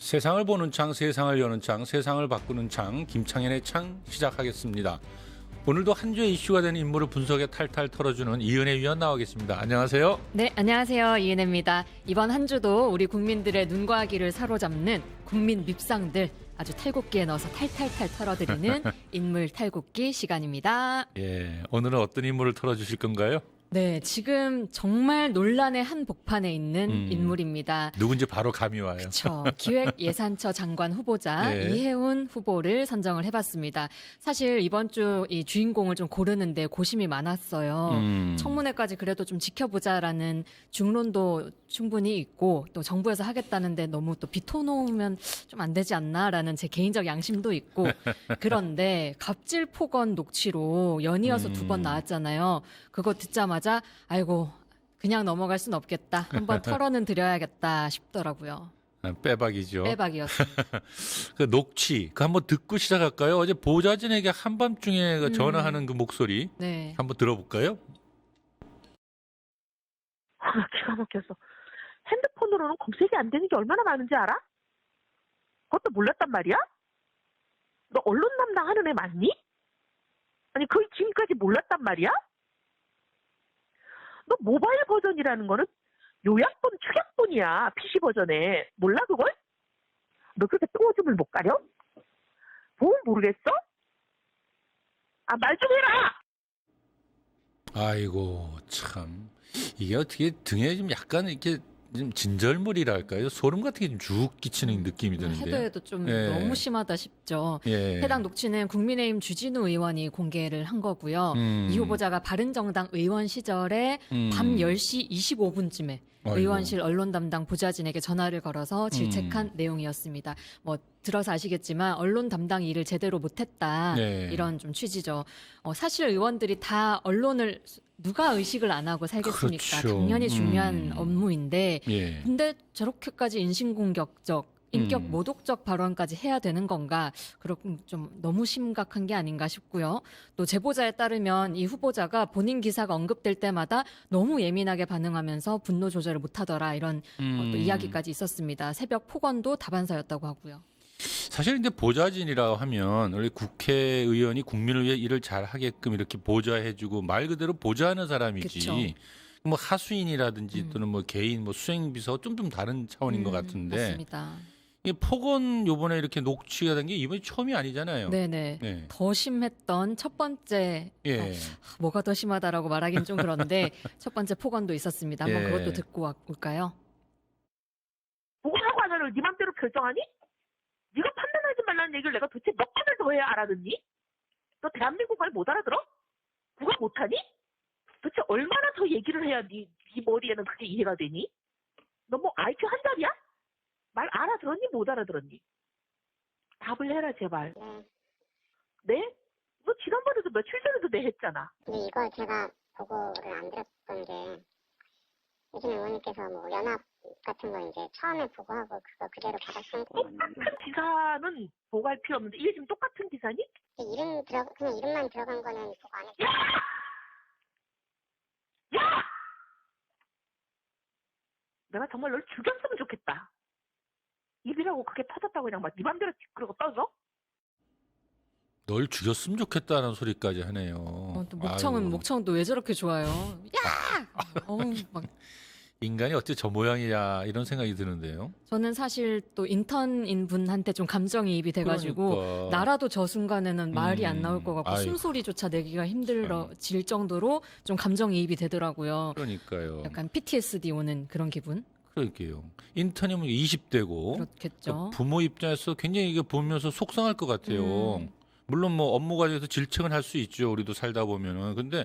세상을 보는 창, 세상을 여는 창, 세상을 바꾸는 창, 김창현의 창 시작하겠습니다. 오늘도 한 주의 이슈가 되는 인물을 분석해 탈탈 털어주는 이은혜 위원 나와 계십니다. 안녕하세요. 네, 안녕하세요. 이은혜입니다. 이번 한 주도 우리 국민들의 눈과 귀를 사로잡는 국민 밉상들 아주 탈곡기에 넣어서 탈탈탈 털어드리는 인물 탈곡기 시간입니다. 예, 오늘은 어떤 인물을 털어주실 건가요? 네, 지금 정말 논란의 한복판에 있는 인물입니다. 누군지 바로 감이 와요. 그렇죠. 기획예산처 장관 후보자 예. 이해훈 후보를 선정을 해봤습니다. 사실 이번 주 이 주인공을 좀 고르는데 고심이 많았어요. 청문회까지 그래도 좀 지켜보자라는 중론도 충분히 있고 또 정부에서 하겠다는데 너무 또 비토놓으면 좀 안 되지 않나라는 제 개인적 양심도 있고 그런데 갑질 폭언 녹취로 연이어서 2번 나왔잖아요. 그거 듣자마자 아이고 그냥 넘어갈 순 없겠다. 한번 털어는 드려야겠다 싶더라고요. 빼박이죠. 빼박이었습니다. 그 녹취, 그 한번 듣고 시작할까요? 어제 보좌진에게 한밤중에 그 전화하는 그 목소리 네. 한번 들어볼까요? 기가 막혔어. 핸드폰으로는 검색이 안 되는 게 얼마나 많은지 알아? 그것도 몰랐단 말이야? 너 언론 담당하는 애 맞니? 아니 그걸 지금까지 몰랐단 말이야? 너 모바일 버전이라는 거는 요약본, 축약본이야. PC 버전에. 몰라 그걸? 너 그렇게 또 오줌을 못 가려? 보면 모르겠어? 아, 말 좀 해라! 아이고 참 이게 어떻게 등에 좀 약간 이렇게 좀 진절머리랄까요? 소름 같은 게 좀 쭉 끼치는 느낌이 드는데. 해도 해도 좀 예. 너무 심하다 싶죠. 예. 해당 녹취는 국민의힘 주진우 의원이 공개를 한 거고요. 이 후보자가 바른정당 의원 시절에 밤 10시 25분쯤에 아이고. 의원실 언론 담당 보좌진에게 전화를 걸어서 질책한 내용이었습니다. 뭐 들어서 아시겠지만 언론 담당 일을 제대로 못했다 네. 이런 좀 취지죠. 사실 의원들이 다 언론을 누가 의식을 안 하고 살겠습니까? 그렇죠. 당연히 중요한 업무인데 예. 근데 저렇게까지 인신공격적 인격 모독적 발언까지 해야 되는 건가? 그렇군 좀 너무 심각한 게 아닌가 싶고요. 또 제보자에 따르면 이 후보자가 본인 기사가 언급될 때마다 너무 예민하게 반응하면서 분노 조절을 못하더라 이런 또 이야기까지 있었습니다. 새벽 폭언도 다반사였다고 하고요. 사실 근데 보좌진이라고 하면 원래 국회의원이 국민을 위해 일을 잘 하게끔 이렇게 보좌해주고 말 그대로 보좌하는 사람이지. 그쵸. 뭐 하수인이라든지 또는 뭐 개인 뭐 수행비서 좀 다른 차원인 것 같은데. 맞습니다. 이 폭언 요번에 이렇게 녹취가 된 게 이번이 처음이 아니잖아요. 네네. 네. 더 심했던 첫 번째 예. 뭐가 더 심하다라고 말하기는 좀 그런데 첫 번째 폭언도 있었습니다. 한번 예. 그것도 듣고 올까요? 보고하고 안 하는 네 맘대로 결정하니? 네가 판단하지 말라는 얘기를 내가 도대체 몇 번을 더 해야 알아듣니? 너 대한민국 말 못 알아들어? 국어 못하니? 도대체 얼마나 더 얘기를 해야 네 머리에는 그게 이해가 되니? 너 뭐 IQ 한 자리야? 말 알아들었니? 못 알아들었니? 답을 해라 제발. 네? 너 지난번에도 며칠 전에도 내 했잖아. 근데 이걸 제가 보고를 안 드렸던 게 요즘 의원님께서 뭐 연합 같은 거 이제 처음에 보고하고 그거 그대로 받았으면 똑같은 기사는 보고할 필요 없는데 이게 지금 똑같은 기사니? 그냥 이름만 들어간 거는 보고 안 했어요. 야! 내가 정말 널 죽였으면 좋겠다. 입이라고 그게 터졌다고 그냥 막 네 맘대로 그러고 떠서? 널 죽였으면 좋겠다는 소리까지 하네요. 또 아이고. 목청도 왜 저렇게 좋아요? 야! 막 인간이 어째 저 모양이야 이런 생각이 드는데요. 저는 사실 또 인턴인 분한테 좀 감정이입이 돼가지고 그러니까. 나라도 저 순간에는 말이 안 나올 것 같고 아이고. 숨소리조차 내기가 힘들어질 정도로 좀 감정이입이 되더라고요. 그러니까요. 약간 PTSD 오는 그런 기분? 그럴게요. 인턴이면 20대고 그렇겠죠. 부모 입장에서 굉장히 이게 보면서 속상할 것 같아요. 물론 뭐 업무 과정에서 질책은 할 수 있죠. 우리도 살다 보면은. 근데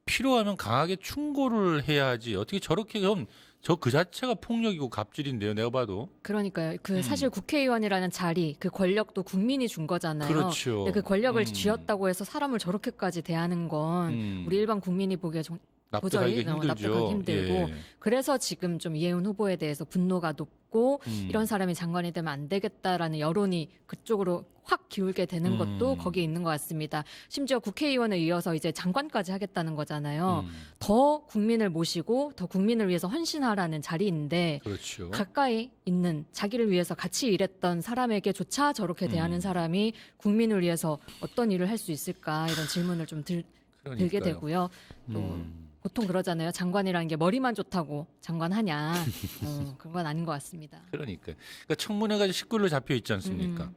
필요하면 강하게 충고를 해야지. 어떻게 저렇게 그럼 저 그 자체가 폭력이고 갑질인데요. 내가 봐도. 그러니까요. 사실 국회의원이라는 자리, 그 권력도 국민이 준 거잖아요. 그렇죠. 근데 그 권력을 쥐었다고 해서 사람을 저렇게까지 대하는 건 우리 일반 국민이 보기에 도저히 납득하기 힘들죠. 납득하기 힘들고 예. 그래서 지금 좀 이해운 후보에 대해서 분노가 높고 이런 사람이 장관이 되면 안 되겠다라는 여론이 그쪽으로 확 기울게 되는 것도 거기에 있는 것 같습니다. 심지어 국회의원에 이어서 이제 장관까지 하겠다는 거잖아요. 더 국민을 모시고 더 국민을 위해서 헌신하라는 자리인데 그렇죠. 가까이 있는 자기를 위해서 같이 일했던 사람에게조차 저렇게 대하는 사람이 국민을 위해서 어떤 일을 할 수 있을까 이런 질문을 좀 들게 그러니까요. 되고요. 또 보통 그러잖아요. 장관이라는 게 머리만 좋다고 장관하냐. 그런 건 아닌 것 같습니다. 그러니까 청문회가 19일로 잡혀 있지 않습니까?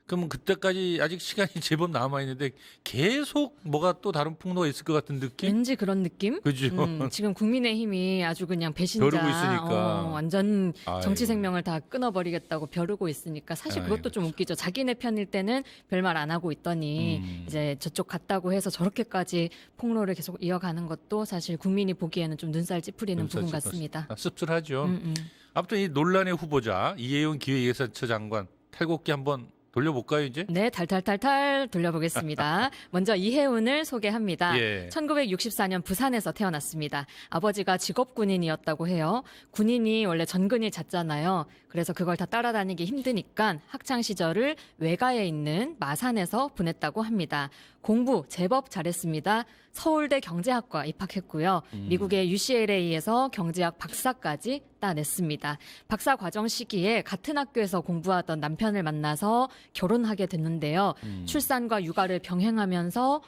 그러면 그때까지 아직 시간이 제법 남아 있는데 계속 뭐가 또 다른 폭로가 있을 것 같은 느낌? 왠지 그런 느낌? 그죠? 지금 국민의힘이 아주 그냥 배신자, 벼르고 있으니까. 완전 정치 아이고. 생명을 다 끊어버리겠다고 벼르고 있으니까 사실 그것도 아이고, 좀 웃기죠. 자기네 편일 때는 별말 안 하고 있더니 이제 저쪽 갔다고 해서 저렇게까지 폭로를 계속 이어가는 것도 사실 국민이 보기에는 좀 눈살 찌푸리는 부분 같습니다. 씁쓸하죠. 음. 아무튼 이 논란의 후보자 이해운 기획예산처 장관 탈곡기 한번 돌려볼까요 이제? 네, 탈탈탈탈 돌려보겠습니다. 먼저 이해운을 소개합니다. 예. 1964년 부산에서 태어났습니다. 아버지가 직업군인이었다고 해요. 군인이 원래 전근이 잦잖아요. 그래서 그걸 다 따라다니기 힘드니까 학창 시절을 외가에 있는 마산에서 보냈다고 합니다. 공부 제법 잘했습니다. 서울대 경제학과 입학했고요. 미국의 UCLA에서 경제학 박사까지 따냈습니다. 박사 과정 시기에 같은 학교에서 공부하던 남편을 만나서 결혼하게 됐는데요. 출산과 육아를 병행하면서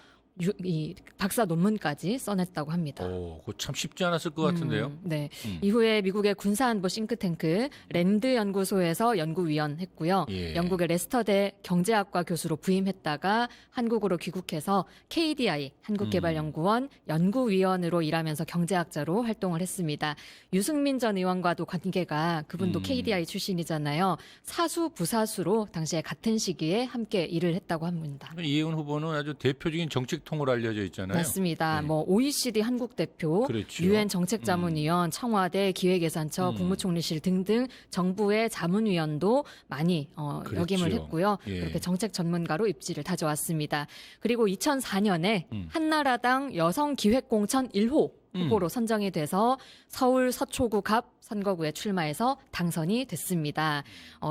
이 박사 논문까지 써냈다고 합니다. 오, 그거 참 쉽지 않았을 것 같은데요. 네. 이후에 미국의 군사안보 싱크탱크 랜드 연구소에서 연구위원 했고요. 예. 영국의 레스터대 경제학과 교수로 부임했다가 한국으로 귀국해서 KDI 한국개발연구원 연구위원으로 일하면서 경제학자로 활동을 했습니다. 유승민 전 의원과도 관계가 그분도 KDI 출신이잖아요. 사수 부사수로 당시에 같은 시기에 함께 일을 했다고 합니다. 이해운 후보는 아주 대표적인 정책통으로 알려져 있잖아요. 맞습니다. 네. 뭐 OECD 한국 대표, 그렇죠. 유엔 정책자문위원, 청와대 기획예산처 국무총리실 등등 정부의 자문위원도 많이 그렇죠. 역임을 했고요. 예. 그렇게 정책 전문가로 입지를 다져왔습니다. 그리고 2004년에 한나라당 여성기획공천 1호 후보로 선정이 돼서 서울 서초구 갑 선거구에 출마해서 당선이 됐습니다.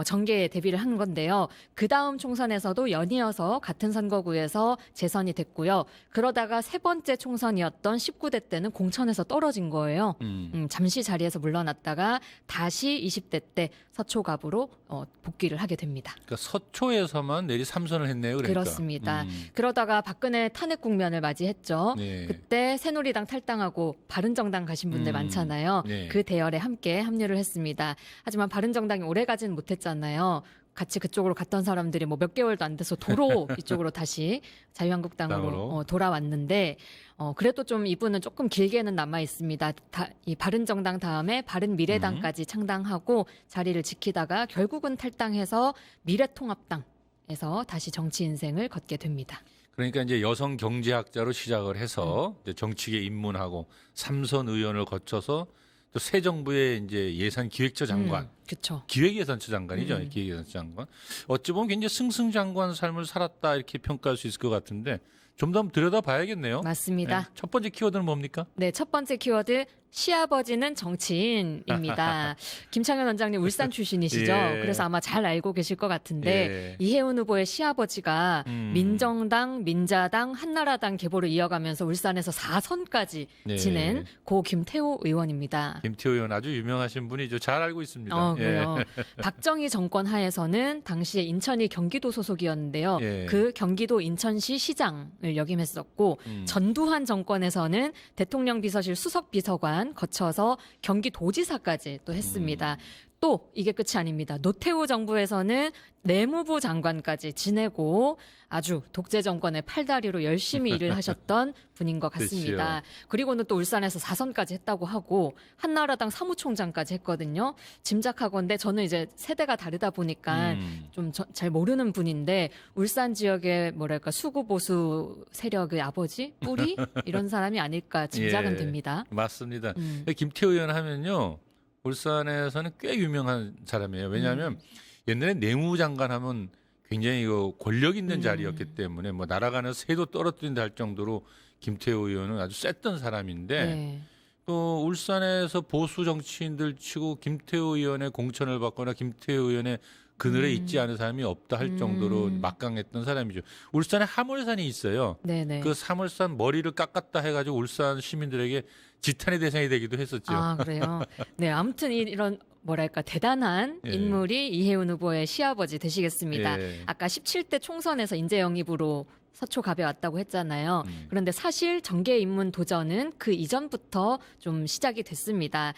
정계에 데뷔를 한 건데요. 그 다음 총선에서도 연이어서 같은 선거구에서 재선이 됐고요. 그러다가 세 번째 총선이었던 19대 때는 공천에서 떨어진 거예요. 잠시 자리에서 물러났다가 다시 20대 때 서초갑으로 복귀를 하게 됩니다. 그러니까 서초에서만 내리 3선을 했네요. 그러니까. 그렇습니다. 그러다가 박근혜 탄핵 국면을 맞이했죠. 네. 그때 새누리당 탈당하고 바른정당 가신 분들 많잖아요. 네. 그 대열에 함께 합류를 했습니다. 하지만 바른정당이 오래가진 못했잖아요. 같이 그쪽으로 갔던 사람들이 뭐 몇 개월도 안 돼서 도로 이쪽으로 다시 자유한국당으로 당으로. 돌아왔는데 그래도 좀 이분은 조금 길게는 남아 있습니다. 이 바른정당 다음에 바른미래당까지 창당하고 자리를 지키다가 결국은 탈당해서 미래통합당에서 다시 정치 인생을 걷게 됩니다. 그러니까 이제 여성 경제학자로 시작을 해서 이제 정치계 입문하고 3선 의원을 거쳐서 또 새 정부의 이제 예산기획처 장관, 그렇죠. 기획예산처 장관이죠. 기획예산처 장관. 어찌 보면 굉장히 승승장구한 삶을 살았다 이렇게 평가할 수 있을 것 같은데 좀 더 들여다봐야겠네요. 맞습니다. 네. 첫 번째 키워드는 뭡니까? 네, 첫 번째 키워드 시아버지는 정치인입니다. 김창현 원장님 울산 출신이시죠? 예. 그래서 아마 잘 알고 계실 것 같은데 예. 이해운 후보의 시아버지가 민정당, 민자당, 한나라당 계보를 이어가면서 울산에서 4선까지 네. 지낸 고 김태호 의원입니다. 김태호 의원 아주 유명하신 분이죠. 잘 알고 있습니다. 그래요. 박정희 정권 하에서는 당시에 인천이 경기도 소속이었는데요. 예. 그 경기도 인천시 시장을 역임했었고 전두환 정권에서는 대통령 비서실 수석 비서관 거쳐서 경기도지사까지 또 했습니다. 또 이게 끝이 아닙니다. 노태우 정부에서는 내무부 장관까지 지내고 아주 독재 정권의 팔다리로 열심히 일을 하셨던 분인 것 같습니다. 그리고는 또 울산에서 4선까지 했다고 하고 한나라당 사무총장까지 했거든요. 짐작하건데 저는 이제 세대가 다르다 보니까 좀 잘 모르는 분인데 울산 지역의 뭐랄까 수구보수 세력의 아버지 뿌리 이런 사람이 아닐까 짐작은 예. 됩니다. 맞습니다. 김태호 의원 하면요. 울산에서는 꽤 유명한 사람이에요. 왜냐하면 옛날에 내무장관 하면 굉장히 권력 있는 자리였기 때문에 뭐 날아가는 새도 떨어뜨린다 할 정도로 김태우 의원은 아주 셌던 사람인데 네. 또 울산에서 보수 정치인들 치고 김태우 의원의 공천을 받거나 김태우 의원의 그늘에 있지 않은 사람이 없다 할 정도로 막강했던 사람이죠. 울산에 하물산이 있어요. 네네. 그 하물산 머리를 깎았다 해가지고 울산 시민들에게 지탄의 대상이 되기도 했었죠. 아, 그래요? 네, 아무튼 이런 뭐랄까 대단한 예. 인물이 이해운 후보의 시아버지 되시겠습니다. 예. 아까 17대 총선에서 인재 영입으로 서초갑에 왔다고 했잖아요. 그런데 사실 정계 입문 도전은 그 이전부터 좀 시작이 됐습니다.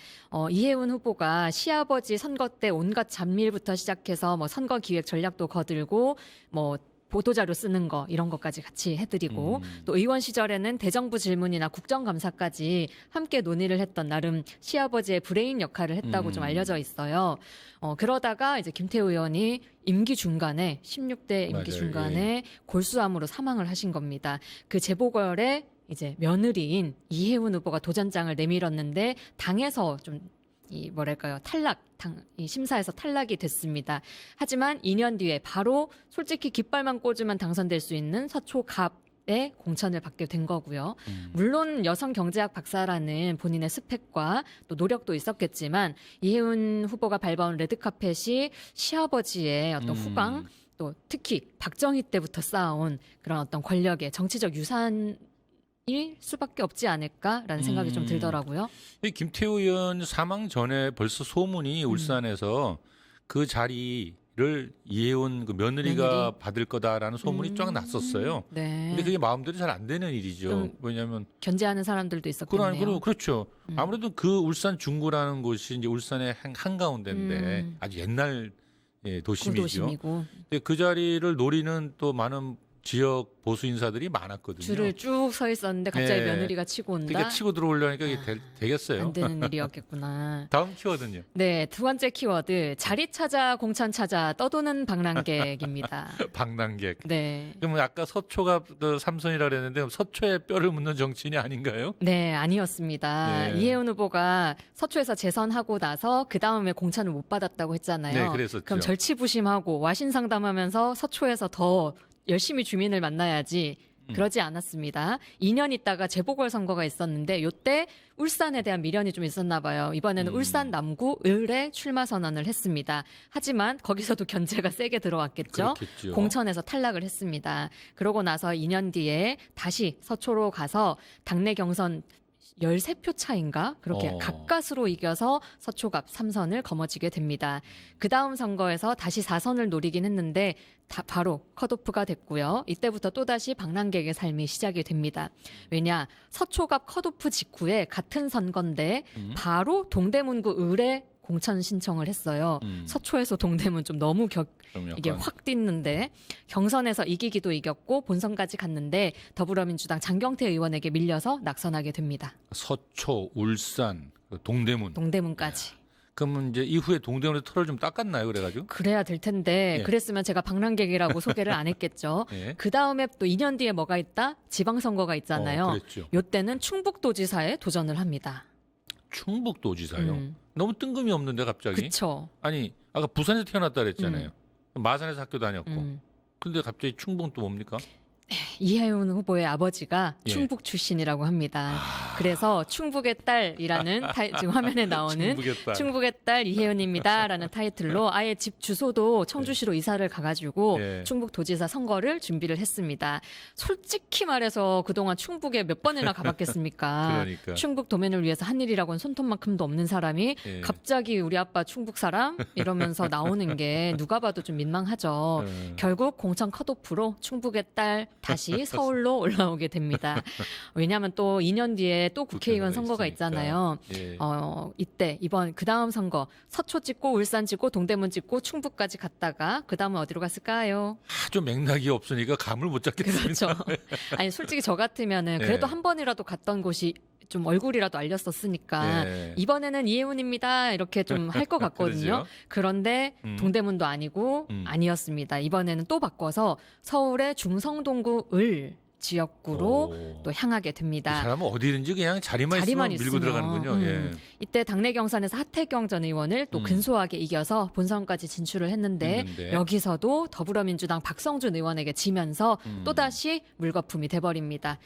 이해운 후보가 시아버지 선거 때 온갖 잡일부터 시작해서 뭐 선거 기획 전략도 거들고 뭐 보도자료 쓰는 거 이런 것까지 같이 해드리고 또 의원 시절에는 대정부 질문이나 국정감사까지 함께 논의를 했던 나름 시아버지의 브레인 역할을 했다고 좀 알려져 있어요. 그러다가 이제 김태우 의원이 임기 중간에 16대 임기 맞아요. 중간에 골수암으로 사망을 하신 겁니다. 그 재보궐에 이제 며느리인 이해운 후보가 도전장을 내밀었는데 당에서 좀 이 뭐랄까요 이 심사에서 탈락이 됐습니다. 하지만 2년 뒤에 바로 솔직히 깃발만 꽂으면 당선될 수 있는 서초갑에 공천을 받게 된 거고요. 물론 여성 경제학 박사라는 본인의 스펙과 또 노력도 있었겠지만 이혜훈 후보가 밟아온 레드카펫이 시아버지의 어떤 후광 또 특히 박정희 때부터 쌓아온 그런 어떤 권력의 정치적 유산 일 수밖에 없지 않을까라는 생각이 좀 들더라고요. 이 김태우 의원 사망 전에 벌써 소문이 울산에서 그 자리를 이해운 그 며느리가 며느리? 받을 거다라는 소문이 쫙 났었어요. 네. 근데 그게 마음대로 잘 안 되는 일이죠. 좀 왜냐하면 견제하는 사람들도 있었겠네요. 그렇죠. 아무래도 그 울산 중구라는 곳이 이제 울산의 한가운데인데 아주 옛날 도심이죠. 구도심이고 근데 그 자리를 노리는 또 많은 지역 보수 인사들이 많았거든요. 줄을 쭉 서 있었는데 갑자기 네. 며느리가 치고 온다. 그러니까 치고 들어오려니까 이게 되겠어요. 안 되는 일이었겠구나. 다음 키워드는요. 네, 두 번째 키워드 자리 찾아 공천 찾아 떠도는 방랑객입니다. 방랑객. 네. 그러면 아까 서초가 삼선이라 그랬는데 서초에 뼈를 묻는 정치인이 아닌가요? 네, 아니었습니다. 네. 이혜훈 후보가 서초에서 재선하고 나서 그 다음에 공천을 못 받았다고 했잖아요. 네, 그랬었죠. 그럼 절치부심하고 와신 상담하면서 서초에서 더 열심히 주민을 만나야지 그러지 않았습니다. 2년 있다가 재보궐선거가 있었는데 요때 울산에 대한 미련이 좀 있었나 봐요. 이번에는 울산 남구 을에 출마 선언을 했습니다. 하지만 거기서도 견제가 세게 들어왔겠죠. 그렇겠죠. 공천에서 탈락을 했습니다. 그러고 나서 2년 뒤에 다시 서초로 가서 당내 경선 13표 차인가? 그렇게 가까스로 이겨서 서초갑 3선을 거머쥐게 됩니다. 그 다음 선거에서 다시 4선을 노리긴 했는데 바로 컷오프가 됐고요. 이때부터 또다시 방랑객의 삶이 시작이 됩니다. 왜냐? 서초갑 컷오프 직후에 같은 선거인데 바로 동대문구 을에 공천 신청을 했어요. 서초에서 동대문 좀 너무 이게 확 뛰는데 경선에서 이기기도 이겼고 본선까지 갔는데 더불어민주당 장경태 의원에게 밀려서 낙선하게 됩니다. 서초, 울산, 동대문. 동대문까지. 그러면 이제 이후에 동대문에 털을 좀 닦았나요? 그래가지고? 그래야 될 텐데 예. 그랬으면 제가 방랑객이라고 소개를 안 했겠죠. 예. 그 다음에 또 2년 뒤에 뭐가 있다? 지방선거가 있잖아요. 그랬죠. 요때는 충북도지사에 도전을 합니다. 충북도지사요. 너무 뜬금이 없는데 갑자기. 그쵸. 아니 아까 부산에서 태어났다 그랬잖아요. 마산에서 학교 다녔고. 근데 갑자기 충북은 또 뭡니까? 이혜훈 후보의 아버지가 예. 충북 출신이라고 합니다. 그래서 충북의 딸이라는 지금 화면에 나오는 충북의 딸 이혜훈입니다라는 타이틀로 아예 집 주소도 청주시로 이사를 가가지고 예. 충북도지사 선거를 준비를 했습니다. 솔직히 말해서 그동안 충북에 몇 번이나 가봤겠습니까? 그러니까. 충북 도민을 위해서 한 일이라고는 손톱만큼도 없는 사람이 예. 갑자기 우리 아빠 충북 사람 이러면서 나오는 게 누가 봐도 좀 민망하죠. 결국 공천 컷오프로 충북의 딸 다시 서울로 올라오게 됩니다. 왜냐하면 또 2년 뒤에 또 국회의원 선거가 있잖아요. 예. 이때 이번 그 다음 선거 서초 찍고 울산 찍고 동대문 찍고 충북까지 갔다가 그 다음은 어디로 갔을까요? 아주 맥락이 없으니까 감을 못 잡겠습니다. 그렇죠. 아니 솔직히 저 같으면은 그래도 한 번이라도 갔던 곳이 좀 얼굴이라도 알렸었으니까 예. 이번에는 이혜훈입니다 이렇게 좀 할 것 같거든요. 그러죠. 그런데 동대문도 아니고 아니었습니다. 이번에는 또 바꿔서 서울의 중성동구 을 지역구로 오. 또 향하게 이 됩니다. 사람은 어디든지 그냥 자리만 자리만 있으면 밀고 있으면, 들어가는군요. 예. 이때 당내 경선에서 하태경 전 의원을 또 근소하게 이겨서 본선까지 진출을 했는데 여기서도 더불어민주당 박성준 의원에게 지면서 또다시 물거품이 돼버립니다.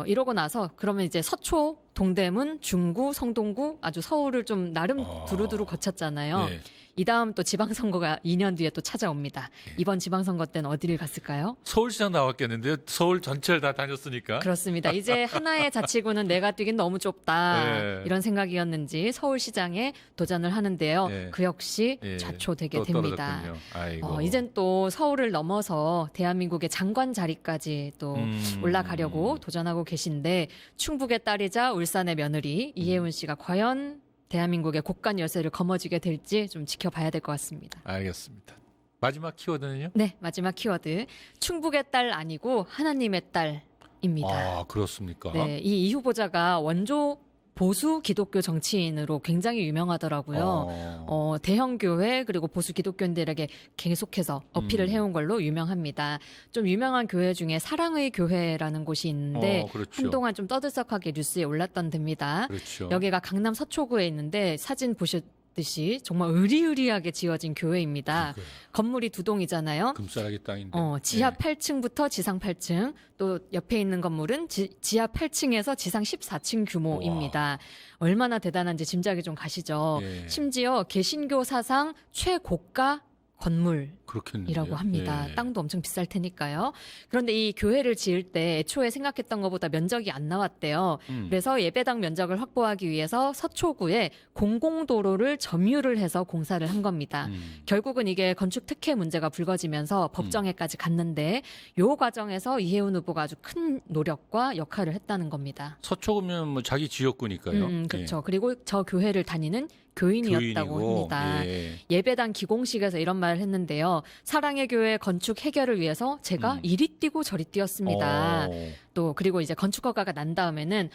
이러고 나서 그러면 이제 서초, 동대문, 중구, 성동구 아주 서울을 좀 나름 두루두루 거쳤잖아요. 예. 이 다음 또 지방선거가 2년 뒤에 또 찾아옵니다. 이번 지방선거 때는 어디를 갔을까요? 서울시장 나왔겠는데요. 서울 전체를 다 다녔으니까. 그렇습니다. 이제 하나의 자치구는 내가 뛰긴 너무 좁다. 예. 이런 생각이었는지 서울시장에 도전을 하는데요. 예. 그 역시 예. 좌초되게 또 됩니다. 떨어졌군요. 아이고. 이젠 또 서울을 넘어서 대한민국의 장관 자리까지 또 올라가려고 도전하고 계신데 충북의 딸이자 울산의 며느리 이혜훈 씨가 과연 대한민국의 곳간 열쇠를 거머쥐게 될지 좀 지켜봐야 될 것 같습니다. 알겠습니다. 마지막 키워드는요? 네, 마지막 키워드. 충북의 딸 아니고 하나님의 딸입니다. 아, 그렇습니까? 네, 이 후보자가 원조 보수 기독교 정치인으로 굉장히 유명하더라고요. 대형 교회 그리고 보수 기독교인들에게 계속해서 어필을 해온 걸로 유명합니다. 좀 유명한 교회 중에 사랑의 교회라는 곳이 있는데 그렇죠. 한동안 좀 떠들썩하게 뉴스에 올랐던 데입니다. 그렇죠. 여기가 강남 서초구에 있는데 사진 보셨듯이 정말 으리으리하게 지어진 교회입니다. 건물이 두 동이잖아요. 금싸라기 땅인데. 지하 예. 8층부터 지상 8층, 또 옆에 있는 건물은 지하 8층에서 지상 14층 규모입니다. 얼마나 대단한지 짐작이 좀 가시죠. 예. 심지어 개신교 사상 최고가 건물이라고 그렇겠는데요. 합니다. 예. 땅도 엄청 비쌀 테니까요. 그런데 이 교회를 지을 때 애초에 생각했던 것보다 면적이 안 나왔대요. 그래서 예배당 면적을 확보하기 위해서 서초구에 공공도로를 점유를 해서 공사를 한 겁니다. 결국은 이게 건축 특혜 문제가 불거지면서 법정에까지 갔는데 요 과정에서 이혜훈 후보가 아주 큰 노력과 역할을 했다는 겁니다. 서초구면 뭐 자기 지역구니까요. 그렇죠. 그리고 저 교회를 다니는 교인이었다고 교인이고, 합니다. 예. 예배당 기공식에서 이런 말을 했는데요. 사랑의 교회 건축 해결을 위해서 제가 이리 뛰고 저리 뛰었습니다. 또 그리고 이제 건축 허가가 난 다음에는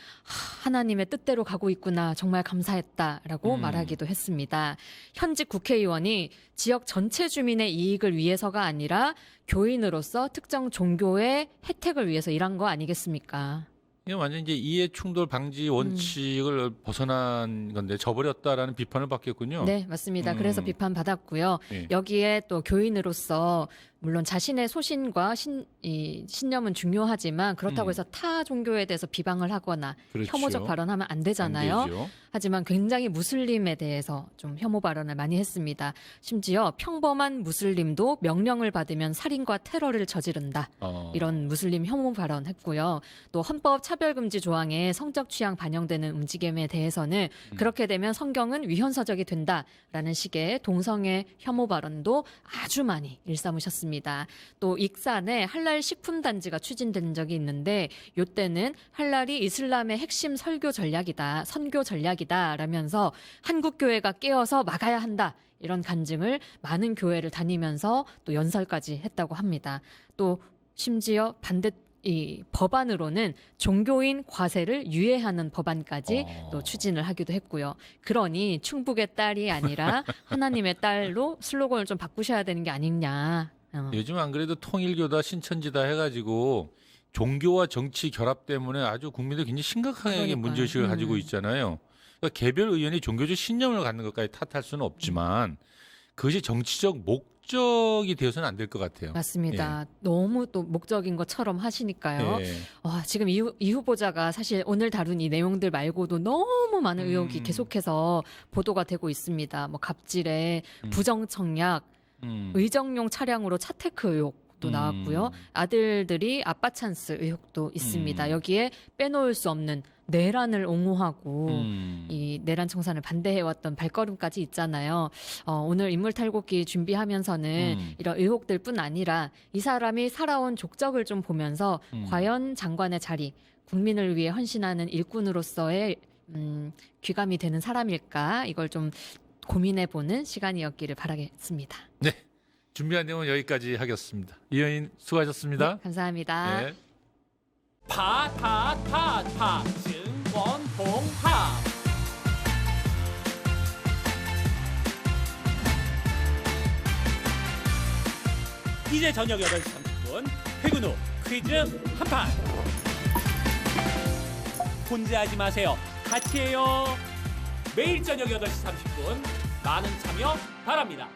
하나님의 뜻대로 가고 있구나 정말 감사했다라고 말하기도 했습니다. 현직 국회의원이 지역 전체 주민의 이익을 위해서가 아니라 교인으로서 특정 종교의 혜택을 위해서 일한 거 아니겠습니까? 이게 완전 이제 이해 충돌 방지 원칙을 벗어난 건데 저버렸다라는 비판을 받겠군요. 네, 맞습니다. 그래서 비판 받았고요. 예. 여기에 또 교인으로서 물론 자신의 소신과 신념은 중요하지만 그렇다고 해서 타 종교에 대해서 비방을 하거나 그렇죠. 혐오적 발언하면 안 되잖아요. 안 되죠. 하지만 굉장히 무슬림에 대해서 좀 혐오 발언을 많이 했습니다. 심지어 평범한 무슬림도 명령을 받으면 살인과 테러를 저지른다. 이런 무슬림 혐오 발언했고요. 또 헌법 차별금지 조항에 성적 취향 반영되는 움직임에 대해서는 그렇게 되면 성경은 위헌서적이 된다라는 식의 동성애 혐오 발언도 아주 많이 일삼으셨습니다. 또 익산에 할랄 식품단지가 추진된 적이 있는데 이때는 할랄이 이슬람의 핵심 선교 전략이다 라면서 한국 교회가 깨어서 막아야 한다. 이런 간증을 많은 교회를 다니면서 또 연설까지 했다고 합니다. 또 심지어 이 법안으로는 종교인 과세를 유예하는 법안까지 또 추진을 하기도 했고요. 그러니 충북의 딸이 아니라 하나님의 딸로 슬로건을 좀 바꾸셔야 되는 게 아니냐. 요즘 안 그래도 통일교다 신천지다 해가지고 종교와 정치 결합 때문에 아주 국민들 굉장히 심각하게 그러니까요. 문제의식을 가지고 있잖아요. 그러니까 개별 의원이 종교적 신념을 갖는 것까지 탓할 수는 없지만 그것이 정치적 목적이 되어서는 안 될 것 같아요. 맞습니다. 너무 또 목적인 것처럼 하시니까요. 예. 지금 이 후보자가 사실 오늘 다룬 이 내용들 말고도 너무 많은 의혹이 계속해서 보도가 되고 있습니다. 뭐 갑질에 부정청약, 의정용 차량으로 차테크 의혹도 나왔고요. 아들들이 아빠 찬스 의혹도 있습니다. 여기에 빼놓을 수 없는 내란을 옹호하고 이 내란 청산을 반대해왔던 발걸음까지 있잖아요. 오늘 인물 탈곡기 준비하면서는 이런 의혹들뿐 아니라 이 사람이 살아온 족적을 좀 보면서 과연 장관의 자리, 국민을 위해 헌신하는 일꾼으로서의 귀감이 되는 사람일까 이걸 좀 고민해보는 시간이었기를 바라겠습니다. 네, 준비한 내용은 여기까지 하겠습니다. 이현인 수고하셨습니다. 네, 감사합니다. 네. 파파파파 증권홍합 이제 저녁 8시 30분 퇴근 후 퀴즈 한판. 혼자 하지 마세요. 같이 해요. 매일 저녁 8시 30분 많은 참여 바랍니다.